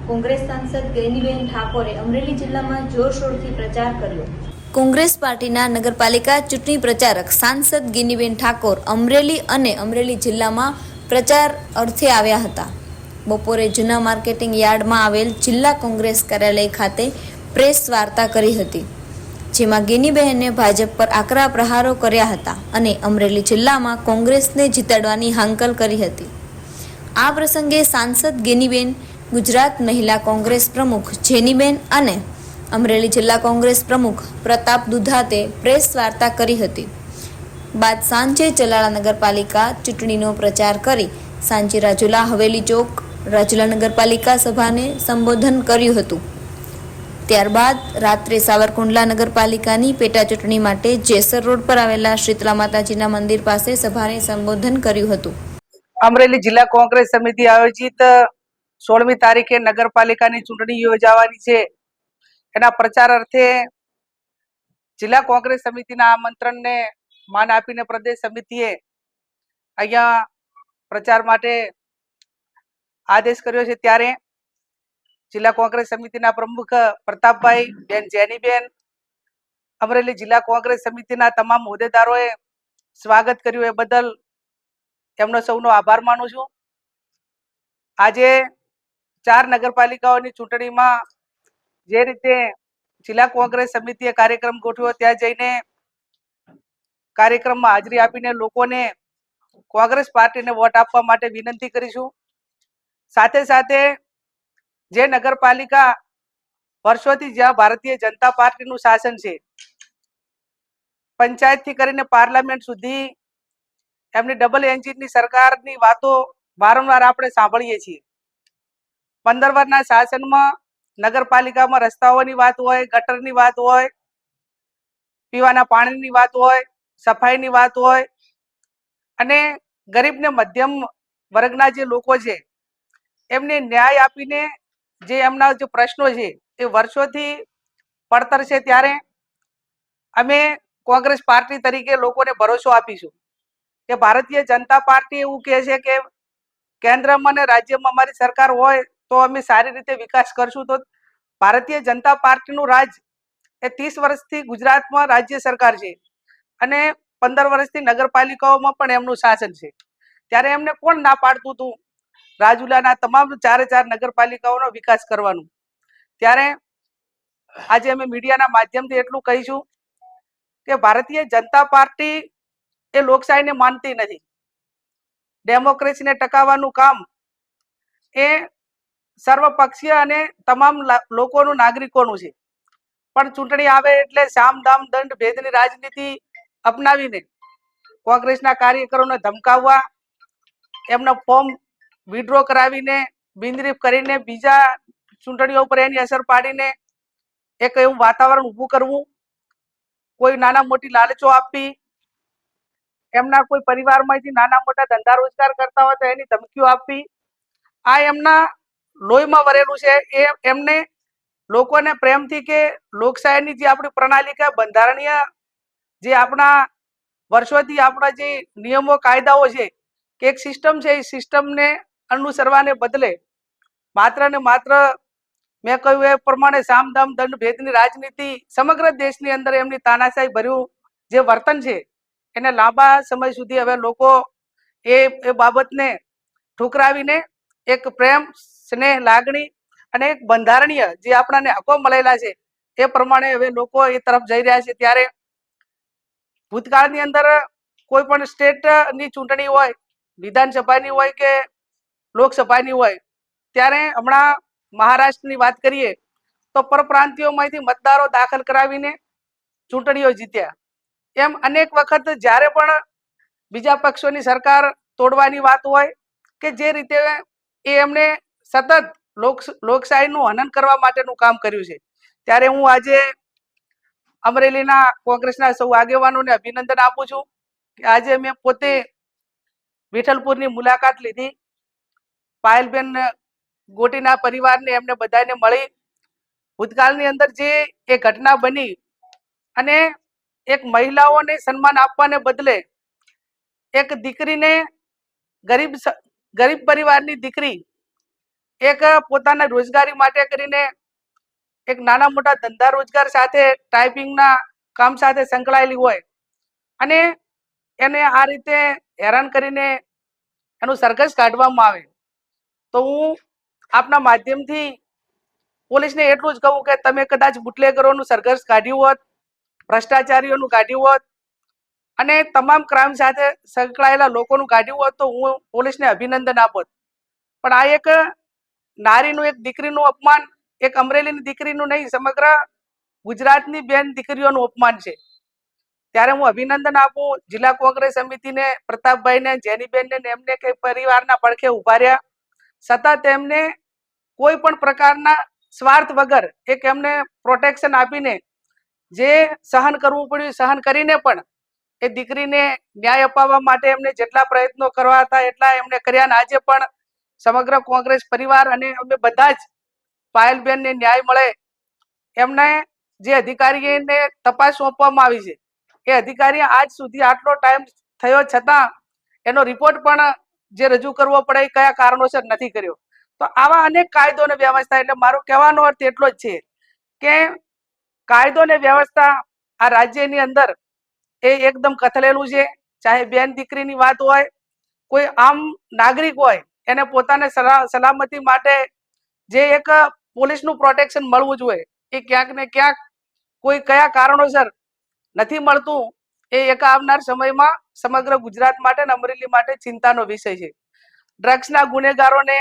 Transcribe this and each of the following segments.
કોંગ્રેસ સાંસદ ગેનીબેન ઠાકોરે અમરેલી જિલ્લામાં જોરશોરથી પ્રચાર કર્યો। કોંગ્રેસ પાર્ટીના નગરપાલિકા ચૂંટણી પ્રચારક સાંસદ ગેનીબેન ઠાકોર અમરેલી અને અમરેલી જિલ્લામાં પ્રચાર અર્થે આવ્યા હતા। બપોરે જૂના માર્કેટિંગ યાર્ડમાં આવેલ જિલ્લા કોંગ્રેસ કાર્યાલય ખાતે પ્રેસ વાર્તા કરી હતી, જેમાં ગેનીબેને ભાજપ પર આકરા પ્રહારો કર્યા હતા અને અમરેલી જિલ્લામાં કોંગ્રેસને જીતાડવાની હાંકલ કરી હતી। આ પ્રસંગે સાંસદ ગેનીબેન, ગુજરાત મહિલા કોંગ્રેસ પ્રમુખ જેનીબેન અને અમરેલી જિલ્લા કોંગ્રેસ પ્રમુખ પ્રતાપ દુધાતે પ્રેસ વાર્તા કરી હતી। બાદ સાંજે ચલાળા નગરપાલિકા ચૂંટણીનો પ્રચાર કરી સાંજે રાજુલા હવેલી ચોક રાજુલા નગરપાલિકા સભાને સંબોધન કર્યું હતું। ત્યારબાદ રાત્રે સાવરકુંડલા નગરપાલિકાની પેટા ચૂંટણી માટે જેસર રોડ પર આવેલા શીતલા માતાજીના મંદિર પાસે સભાને સંબોધન કર્યું હતું। અમરેલી જિલ્લા કોંગ્રેસ સમિતિ આયોજિત 16મી તારીખે નગરપાલિકાની ચૂંટણી યોજાવાની છે, એના પ્રચાર અર્થે જિલ્લા કોંગ્રેસ સમિતિના આમંત્રણને માન આપીને પ્રદેશ સમિતિએ અહીંયા પ્રચાર માટે આદેશ કર્યો છે। ત્યારે જિલ્લા કોંગ્રેસ સમિતિના પ્રમુખ પ્રતાપભાઈ, બેન જેનીબેન, અમરેલી જિલ્લા કોંગ્રેસ સમિતિના તમામ હોદ્દેદારોએ સ્વાગત કર્યું, એ બદલ એમનો સૌનો આભાર માનું છું। આજે 4 નગરપાલિકાઓની ચૂંટણીમાં જે રીતે જિલ્લા કોંગ્રેસ સમિતિએ કાર્યક્રમ ગોઠવ્યો, ત્યાં જઈને કાર્યક્રમમાં હાજરી આપીને લોકોને કોંગ્રેસ પાર્ટીને વોટ આપવા માટે વિનંતી કરીશું। સાથે સાથે જે નગરપાલિકા વર્ષોથી જ્યાં ભારતીય જનતા પાર્ટીનું શાસન છે, પંચાયતથી કરીને પાર્લામેન્ટ સુધી એમની ડબલ એન્જિનની સરકારની વાતો વારંવાર આપણે સાંભળીએ છીએ। 15 વર્ષના શાસનમાં નગરપાલિકામાં રસ્તાઓની વાત હોય, ગટરની વાત હોય, પીવાના પાણીની વાત હોય, સફાઈની વાત હોય, અને ગરીબ ને મધ્યમ વર્ગના જે લોકો છે એમને ન્યાય આપીને જે એમના જે પ્રશ્નો છે એ વર્ષોથી પડતર છે, ત્યારે અમે કોંગ્રેસ પાર્ટી તરીકે લોકોને ભરોસો આપીશું કે ભારતીય જનતા પાર્ટી એવું કહે છે કે કેન્દ્રમાં અને રાજ્યમાં અમારી સરકાર હોય તો અમે સારી રીતે વિકાસ કરશું। તો ભારતીય જનતા પાર્ટીનું રાજ એ 30 વર્ષથી ગુજરાતમાં રાજ્ય સરકાર છે અને 15 વર્ષથી નગરપાલિકાઓમાં પણ એમનું શાસન છે, ત્યારે એમને કોણ ના પાડતું હતું રાજુલાના તમામ 4 નગરપાલિકાઓનો વિકાસ કરવાનું। ત્યારે આજે અમે મીડિયાના માધ્યમથી એટલું કહીશું કે ભારતીય જનતા પાર્ટી એ લોકશાહીને માનતી નથી। ડેમોક્રેસીને ટકાવવાનું કામ એ સર્વપક્ષીય અને તમામ લોકોનું, નાગરિકોનું છે, પણ ચૂંટણી આવે એટલે સામ દામ દંડ ભેદની રાજનીતિ અપનાવીને કોંગ્રેસના કાર્યકરોને ધમકાવવા, એમના ફોર્મ વિડ્રો કરાવીને બિનરીફ કરીને બીજા ચૂંટણીઓ પર એની અસર પાડીને એક એવું વાતાવરણ ઊભું કરવું, કોઈ નાના મોટી લાલચો આપવી, એમના કોઈ પરિવારમાંથી નાના મોટા ધંધા રોજગાર કરતા હોય તો એની ધમકીઓ આપવી, આ એમના લોહીમાં વરેલું છે। એ એમને લોકોને પ્રેમથી કે લોકશાહીની જે આપણી પ્રણાલિકા, બંધારણીય જે આપણા વર્ષોથી આપણા જે નિયમો કાયદાઓ છે કે એક સિસ્ટમ છે, એ સિસ્ટમને અનુસરવાને બદલે માત્ર ને માત્ર મેં કહ્યું એ પ્રમાણે સામ દામ દંડ ભેદની રાજનીતિ સમગ્ર દેશની અંદર એમની તાનાશાહી ભર્યું જે વર્તન છે, એને લાંબા સમય સુધી હવે લોકો એ બાબતને ઠુકરાવીને એક પ્રેમ, સ્નેહ, લાગણી અને એક બંધારણીય જે આપણાને હકો મળેલા છે એ પ્રમાણે હવે લોકો એ તરફ જઈ રહ્યા છે। ત્યારે ભૂતકાળની અંદર કોઈ પણ સ્ટેટની ચૂંટણી હોય, વિધાનસભાની હોય કે લોકસભાની હોય, ત્યારે હમણાં મહારાષ્ટ્રની વાત કરીએ તો પરપ્રાંતિયોમાંથી મતદારો દાખલ કરાવીને ચૂંટણીઓ જીત્યા। એમ અનેક વખત જ્યારે પણ બીજા પક્ષોની સરકાર તોડવાની વાત હોય કે જે રીતે એ એમને સતત લોકશાહીનું હનન કરવા માટેનું કામ કર્યું છે, ત્યારે હું આજે અમરેલીના કોંગ્રેસના સૌ આગેવાનોને અભિનંદન આપું છું કે આજે મેં પોતે વિઠ્ઠલપુરની મુલાકાત લીધી, પાયલબેન ગોટીના પરિવારને એમને બધાને મળી, ભૂતકાળની અંદર જે એ ઘટના બની અને એક મહિલાઓને સન્માન આપવાને બદલે એક દીકરીને ગરીબ પરિવારની દીકરી એક પોતાના રોજગારી માટે કરીને એક નાના મોટા ધંધા રોજગાર સાથે ટાઈપિંગના કામ સાથે સંકળાયેલી હોય અને એને આ રીતે હેરાન કરીને એનું સરઘસ કાઢવામાં આવે, તો હું આપના માધ્યમથી પોલીસને એટલું જ કહું કે તમે કદાચ બુટલેગરોનું સરઘસ કાઢ્યું હોત, ભ્રષ્ટાચારીઓનું કાઢ્યું હોત અને તમામ ક્રાઇમ સાથે સંકળાયેલા લોકોનું કાઢ્યું હોત તો હું પોલીસને અભિનંદન આપત. પણ આ એક નારીનું, એક દીકરીનું અપમાન, એક અમરેલીની દીકરીનું નહીં, સમગ્ર ગુજરાતની બેન દીકરીઓનું અપમાન છે. ત્યારે હું અભિનંદન આપું જિલ્લા કોંગ્રેસ સમિતિને, પ્રતાપભાઈને, જેનીબેનને, એમને કે પરિવારના પડખે ઉભા રહ્યા, સતત એમને કોઈ પણ પ્રકારના સ્વાર્થ વગર એક એમને પ્રોટેક્શન આપીને જે સહન કરવું પડ્યું સહન કરીને પણ એ દીકરીને ન્યાય અપાવવા માટે એમને જેટલા પ્રયત્નો કરવા હતા એટલા એમને કર્યા. અને આજે પણ સમગ્ર કોંગ્રેસ પરિવાર અને અમે બધા જ પાયલબેનને ન્યાય મળે એમને જે અધિકારીને તપાસ સોંપવામાં આવી છે એ અધિકારી આજ સુધી આટલો ટાઈમ થયો છતાં એનો રિપોર્ટ પણ જે રજૂ કરવો પડે એ કયા કારણોસર નથી કર્યો. તો આવા અનેક કાયદો અને વ્યવસ્થા, એટલે મારો કહેવાનો અર્થ એટલો જ છે કે કાયદો અને વ્યવસ્થા આ રાજ્યની અંદર એ એકદમ કથલેલું છે. ચાહે બેન દીકરીની વાત હોય, કોઈ આમ નાગરિક હોય, એને પોતાને સલામતી માટે જે એક પોલીસનું પ્રોટેક્શન મળવું જોઈએ એ ક્યાંક ને ક્યાંક કોઈ કયા કારણોસર નથી મળતું, એ એક આવનાર સમયમાં સમગ્ર ગુજરાત માટે અને અમરેલી માટે ચિંતાનો વિષય છે. ડ્રગ્સના ગુનેગારોને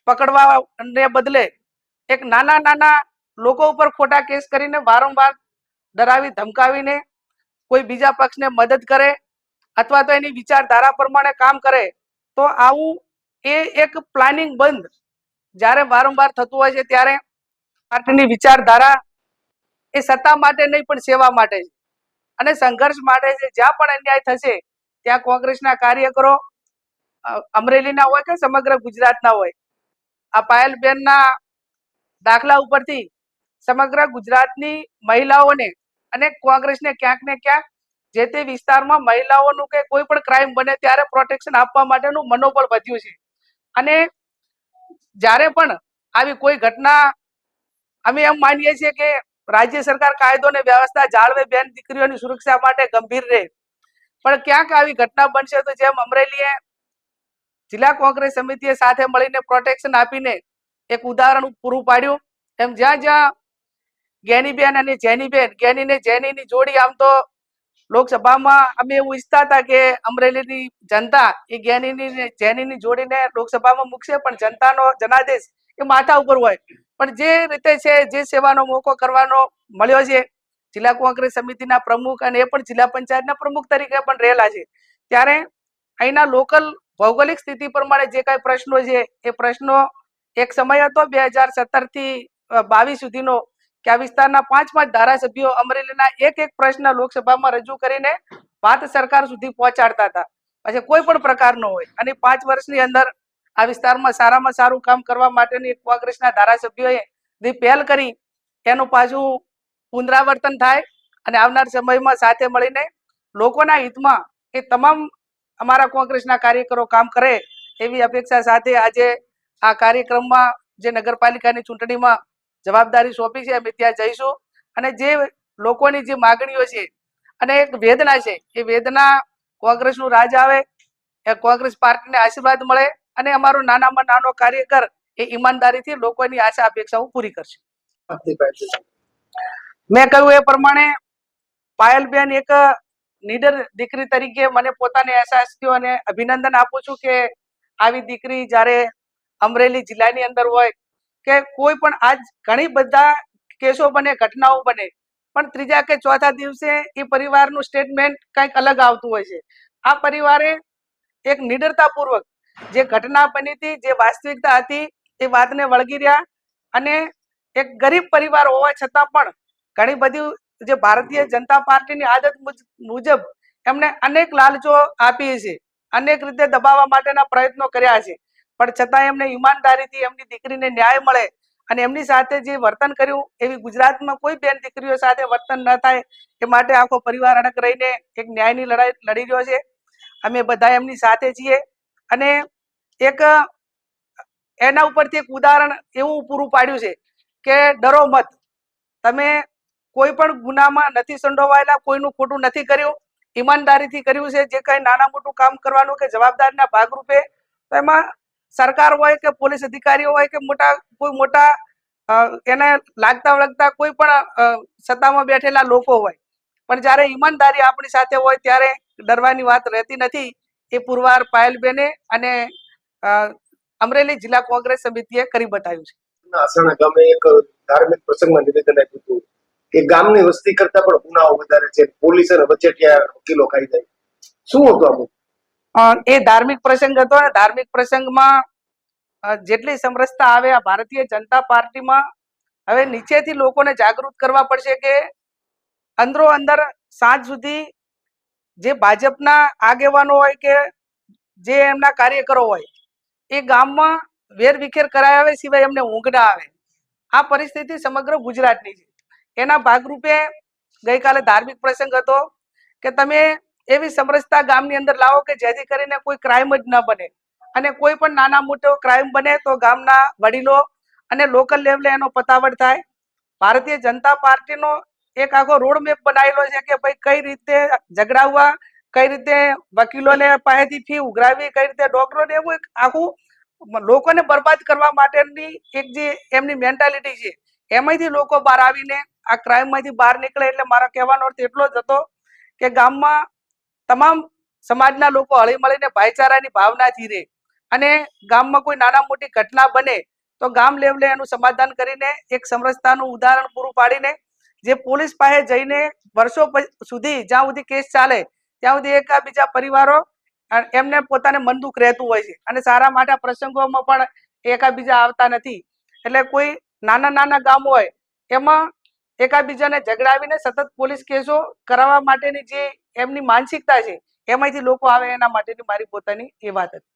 પકડવાને બદલે એક નાના નાના લોકો ઉપર ખોટા કેસ કરીને વારંવાર ડરાવી ધમકાવીને કોઈ બીજા પક્ષને મદદ કરે અથવા તો એની વિચારધારા પ્રમાણે કામ કરે, તો આવું એ એક પ્લાનિંગ બંધ જ્યારે વારંવાર થતું હોય છે ત્યારે પાર્ટીની વિચારધારા એ સત્તા માટે નહીં પણ સેવા માટે છે અને સંઘર્ષ માટે છે. જ્યાં પણ અન્યાય થશે ત્યાં કોંગ્રેસના કાર્યકરો અમરેલીના હોય કે સમગ્ર ગુજરાતના હોય, આ પાયલબેનના દાખલા ઉપરથી સમગ્ર ગુજરાતની મહિલાઓને અને કોંગ્રેસને ક્યાંક ને ક્યાંક જે તે વિસ્તારમાં મહિલાઓનું કે કોઈ પણ ક્રાઇમ બને ત્યારે પ્રોટેક્શન આપવા માટેનું મનોબળ વધ્યું છે. અને જ્યારે પણ આવી કોઈ ઘટના, અમે એમ માનીએ છીએ કે રાજ્ય સરકાર કાયદો અને વ્યવસ્થા જાળવે, બેન દીકરીઓની સુરક્ષા માટે ગંભીર રહે, પણ ક્યાંક આવી ઘટના બનશે તો જેમ અમરેલીએ જિલ્લા કોંગ્રેસ સમિતિએ સાથે મળીને પ્રોટેક્શન આપીને એક ઉદાહરણ પૂરું પાડ્યું, એમ જ્યાં જ્યાં જ્ઞાનીબેન અને જેનીબેન, જ્ઞાની ને જેનીની જોડી આમ તો લોકસભામાં અમે એવું ઈચ્છતા હતા કે અમરેલીની જનતા એ જ્ઞાનીની જેનીની જોડીને લોકસભામાં મૂકશે, પણ જનતાનો જનાદેશ એ માથા ઉપર હોય. પણ જે રીતે છે, જે સેવાનો મોકો કરવાનો મળ્યો છે, જિલ્લા કોંગ્રેસ સમિતિના પ્રમુખ અને એ પણ જિલ્લા પંચાયતના પ્રમુખ તરીકે પણ રહેલા છે, ત્યારે અહીંના લોકલ ભૌગોલિક સ્થિતિ પ્રમાણે જે કાંઈ પ્રશ્નો છે એ પ્રશ્નો એક સમય હતો 2017 થી 22 સુધીનો કે આ વિસ્તારના 5 ધારાસભ્યો અમરેલીના એક એક પ્રશ્ન લોકસભામાં રજૂ કરીને વાત સરકાર સુધી પહોંચાડતા હતા. પછી કોઈ પણ પ્રકારનો હોય અને 5 વર્ષની અંદર આ વિસ્તારમાં સારામાં સારું કામ કરવા માટેની કોંગ્રેસના ધારાસભ્યોએ જે પહેલ કરી એનું પાછું પુનરાવર્તન થાય અને આવનાર સમયમાં સાથે મળીને લોકોના હિતમાં એ તમામ અમારા કોંગ્રેસના કાર્યકરો કામ કરે એવી અપેક્ષા સાથે આજે આ કાર્યક્રમમાં જે નગરપાલિકાની ચૂંટણીમાં જવાબદારી સોંપી છે અમે ત્યાં જઈશું અને જે લોકોની જે માગણીઓ છે અને એક વેદના છે એ વેદના કોંગ્રેસનું રાજ આવે, એ કોંગ્રેસ પાર્ટીને આશીર્વાદ મળે અને અમારો નાનામાં નાનો કાર્યકર એ ઈમાનદારીથી લોકોની આશા અપેક્ષાઓ પૂરી કરશે. મેં કહ્યું એ પ્રમાણે પાયલબેન એક નીડર દીકરી તરીકે મને પોતાને અહેસાસ થયો અને અભિનંદન આપું છું કે આવી દીકરી જ્યારે અમરેલી જિલ્લાની અંદર હોય કે કોઈ પણ આજ ઘણી બધા કેસો બને, ઘટનાઓ બને, પણ ત્રીજા કે ચોથા દિવસે એ પરિવારનું સ્ટેટમેન્ટ કંઈક અલગ આવતું હોય છે. આ પરિવારે એક નિડરતાપૂર્વક જે ઘટના બની હતી, જે વાસ્તવિકતા હતી એ વાતને વળગી રહ્યા અને એક ગરીબ પરિવાર હોવા છતાં પણ ઘણી બધી જે ભારતીય જનતા પાર્ટીની આદત મુજબ એમને અનેક લાલચો આપી છે, અનેક રીતે દબાવવા માટેના પ્રયત્નો કર્યા છે, પણ છતાં એમને ઈમાનદારીથી એમની દીકરીને ન્યાય મળે અને એમની સાથે જે વર્તન કર્યું એવી ગુજરાતમાં કોઈ બેન દીકરીઓ સાથે વર્તન ન થાય એ માટે આખો પરિવાર અડગ રહીને એક ન્યાયની લડાઈ લડી રહ્યો છે. અમે બધા એમની સાથે છીએ અને એક એના ઉપરથી એક ઉદાહરણ એવું પૂરું પાડ્યું છે કે ડરો મત. તમે કોઈ પણ ગુનામાં નથી સંડોવાયેલા, કોઈનું ખોટું નથી કર્યું, ઈમાનદારીથી કર્યું છે. જે કઈ નાના મોટું કામ કરવાનું કે જવાબદારીના ભાગરૂપે, તો એમાં સરકાર હોય કે પોલીસ અધિકારીઓ હોય કે કોઈ મોટા એને લાગતા વળગતા કોઈ પણ સત્તામાં બેઠેલા લોકો હોય, પણ જ્યારે ઈમાનદારી આપણી સાથે હોય ત્યારે ડરવાની વાત રહેતી નથી. એ પુરવાર પાયલબેને અને અમરેલી જિલ્લા કોંગ્રેસ સમિતિએ કરી બતાવ્યું છે. આસણા ગામે એક ધાર્મિક પ્રસંગમાં નિવેદન આપ્યું હતું કે ગામની વસ્તી કરતા પણ ગુનાઓ વધારે છે, પોલીસ અને વચેટિયા વકીલો ખાઈ જાય. શું હતું આમ? એ ધાર્મિક પ્રસંગ હતો ને ધાર્મિક પ્રસંગમાં જેટલી સમરસતા આવે આ ભારતીય જનતા પાર્ટીમાં હવે નીચેથી લોકોને જાગૃત કરવા પડશે કે અંદરો અંદર સાંજ સુધી જે ભાજપના આગેવાનો હોય કે જે એમના કાર્યકરો હોય એ ગામમાં વેરવિખેર કરાયા આવે સિવાય એમને ઊંઘ ના આવે. આ પરિસ્થિતિ સમગ્ર ગુજરાતની છે. એના ભાગરૂપે ગઈકાલે ધાર્મિક પ્રસંગ હતો કે તમે એવી સમરસતા ગામની અંદર લાવો કે જેથી કરીને કોઈ ક્રાઇમ જ ન બને, અને કોઈ પણ નાના મોટો ક્રાઇમ બને તો ગામના વડીલો અને લોકલ લેવલે એનો પતાવટ થાય. ભારતીય જનતા પાર્ટીનો એક આખો રોડ મેપ બનાવેલો છે કે ભાઈ કઈ રીતે ઝઘડાવવા, કઈ રીતે વકીલોને પાસેથી ફી ઉઘરાવી, કઈ રીતે ડોક્ટરોને, એવું એક આખું લોકોને બરબાદ કરવા માટેની એક જે એમની મેન્ટાલિટી છે, એમાંથી લોકો બહાર આવીને આ ક્રાઇમમાંથી બહાર નીકળે. એટલે મારો કહેવાનો અર્થ એટલો જ હતો કે ગામમાં તમામ સમાજના લોકો હળી મળીને ભાઈચારાની ભાવનાથી રહે, અને ગામમાં કોઈ નાના મોટી ઘટના બને તો ગામ લેવલે એનું સમાધાન કરીને એક સમરસતાનું ઉદાહરણ પૂરું પાડીને જે પોલીસ પાસે જઈને વર્ષો સુધી જ્યાં સુધી કેસ ચાલે ત્યાં સુધી એકાબીજા પરિવારો એમને પોતાને મન દુઃખ રહેતું હોય છે, અને સારા માટા પ્રસંગોમાં પણ એકાબીજા આવતા નથી. એટલે કોઈ નાના નાના ગામ હોય એમાં એકાબીજાને ઝઘડાવીને સતત પોલીસ કેસો કરાવવા માટેની જે એમની માનસિકતા છે એમાંથી લોકો આવે, એના માટેની મારી પોતાની એ વાત હતી.